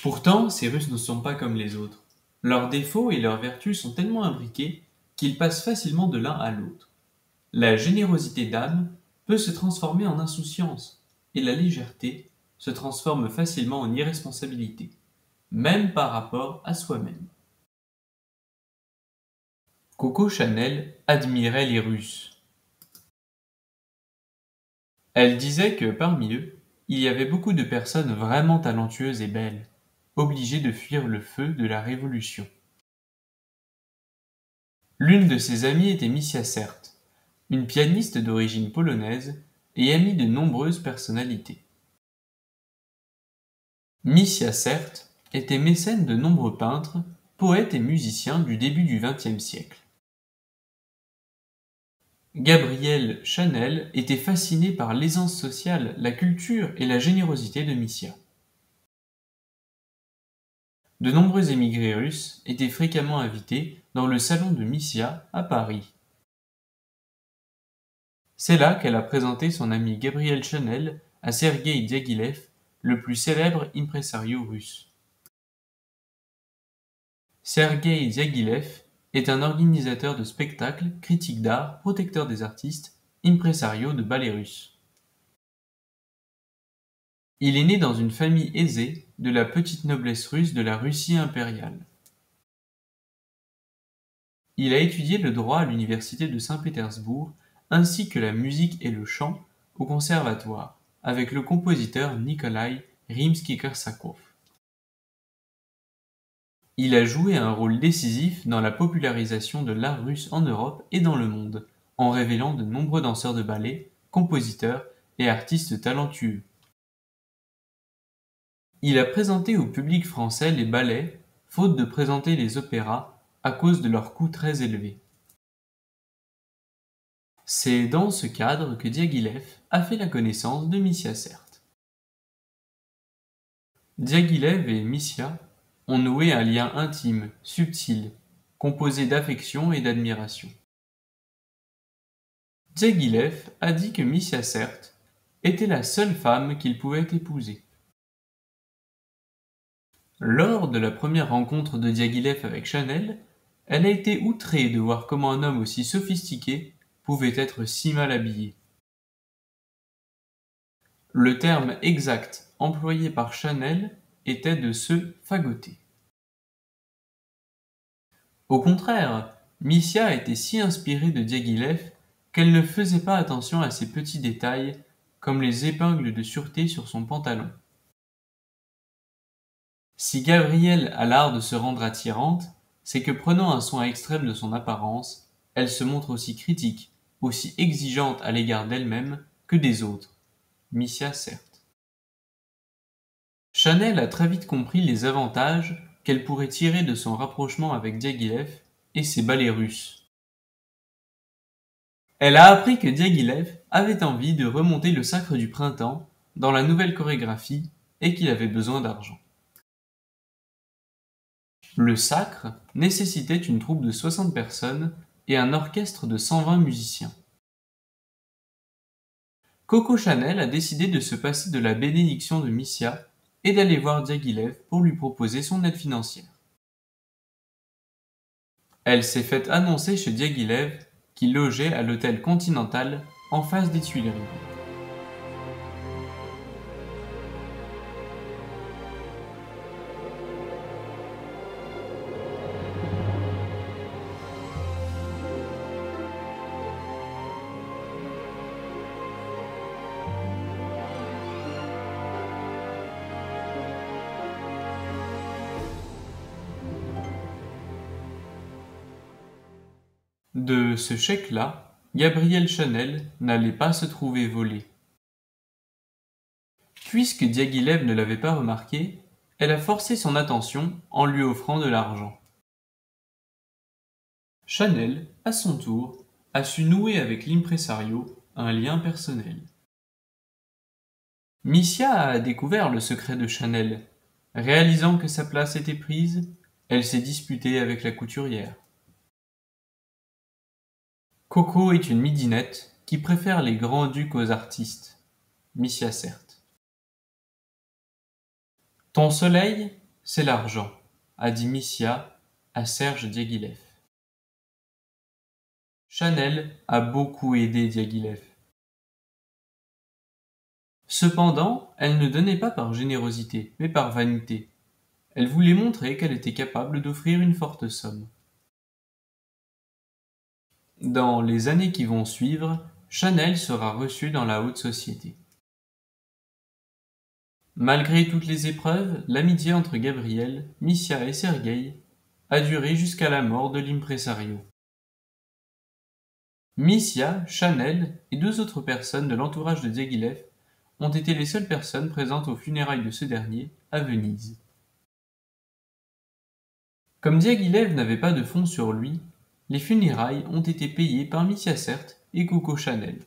Pourtant, ces Russes ne sont pas comme les autres. Leurs défauts et leurs vertus sont tellement imbriqués qu'ils passent facilement de l'un à l'autre. La générosité d'âme peut se transformer en insouciance, et la légèreté se transforme facilement en irresponsabilité, même par rapport à soi-même. Coco Chanel admirait les Russes. Elle disait que parmi eux, il y avait beaucoup de personnes vraiment talentueuses et belles, obligées de fuir le feu de la Révolution. L'une de ses amies était Missia Sert, une pianiste d'origine polonaise et amie de nombreuses personnalités. Missia Sert était mécène de nombreux peintres, poètes et musiciens du début du XXe siècle. Gabrielle Chanel était fascinée par l'aisance sociale, la culture et la générosité de Missia. De nombreux émigrés russes étaient fréquemment invités dans le salon de Missia à Paris. C'est là qu'elle a présenté son ami Gabrielle Chanel à Sergueï Diaghilev, le plus célèbre impresario russe. Sergueï Diaghilev est un organisateur de spectacles, critique d'art, protecteur des artistes, impresario de ballet russe. Il est né dans une famille aisée de la petite noblesse russe de la Russie impériale. Il a étudié le droit à l'université de Saint-Pétersbourg ainsi que la musique et le chant au conservatoire avec le compositeur Nikolai Rimsky-Korsakov. Il a joué un rôle décisif dans la popularisation de l'art russe en Europe et dans le monde, en révélant de nombreux danseurs de ballet, compositeurs et artistes talentueux. Il a présenté au public français les ballets, faute de présenter les opéras à cause de leurs coûts très élevés. C'est dans ce cadre que Diaghilev a fait la connaissance de Missia Sert. Diaghilev et Missia ont noué un lien intime, subtil, composé d'affection et d'admiration. Diaghilev a dit que Missia Sert était la seule femme qu'il pouvait épouser. Lors de la première rencontre de Diaghilev avec Chanel, elle a été outrée de voir comment un homme aussi sophistiqué pouvait être si mal habillé. Le terme exact employé par Chanel était de se fagoter. Au contraire, Missia était si inspirée de Diaghilev qu'elle ne faisait pas attention à ces petits détails comme les épingles de sûreté sur son pantalon. Si Gabrielle a l'art de se rendre attirante, c'est que prenant un soin extrême de son apparence, elle se montre aussi critique, aussi exigeante à l'égard d'elle-même que des autres. Missia Sert. Chanel a très vite compris les avantages qu'elle pourrait tirer de son rapprochement avec Diaghilev et ses ballets russes. Elle a appris que Diaghilev avait envie de remonter le Sacre du Printemps dans la nouvelle chorégraphie et qu'il avait besoin d'argent. Le Sacre nécessitait une troupe de 60 personnes et un orchestre de 120 musiciens. Coco Chanel a décidé de se passer de la bénédiction de Missia et d'aller voir Diaghilev pour lui proposer son aide financière. Elle s'est fait annoncer chez Diaghilev qui logeait à l'hôtel Continental en face des Tuileries. De ce chèque-là, Gabrielle Chanel n'allait pas se trouver volée. Puisque Diaghilev ne l'avait pas remarqué, elle a forcé son attention en lui offrant de l'argent. Chanel, à son tour, a su nouer avec l'impresario un lien personnel. Missia a découvert le secret de Chanel. Réalisant que sa place était prise, elle s'est disputée avec la couturière. Coco est une midinette qui préfère les grands-ducs aux artistes. Missia Sert. Ton soleil C'est l'argent, a dit Missia à Serge Diaghilev. Chanel a beaucoup aidé Diaghilev. Cependant, elle ne donnait pas par générosité, mais par vanité. Elle voulait montrer qu'elle était capable d'offrir une forte somme. Dans les années qui vont suivre, Chanel sera reçue dans la haute société. Malgré toutes les épreuves, l'amitié entre Gabriel, Missia et Sergueï a duré jusqu'à la mort de l'impresario. Missia, Chanel et deux autres personnes de l'entourage de Diaghilev ont été les seules personnes présentes aux funérailles de ce dernier à Venise. Comme Diaghilev n'avait pas de fonds sur lui, les funérailles ont été payées par Missia Sert et Coco Chanel.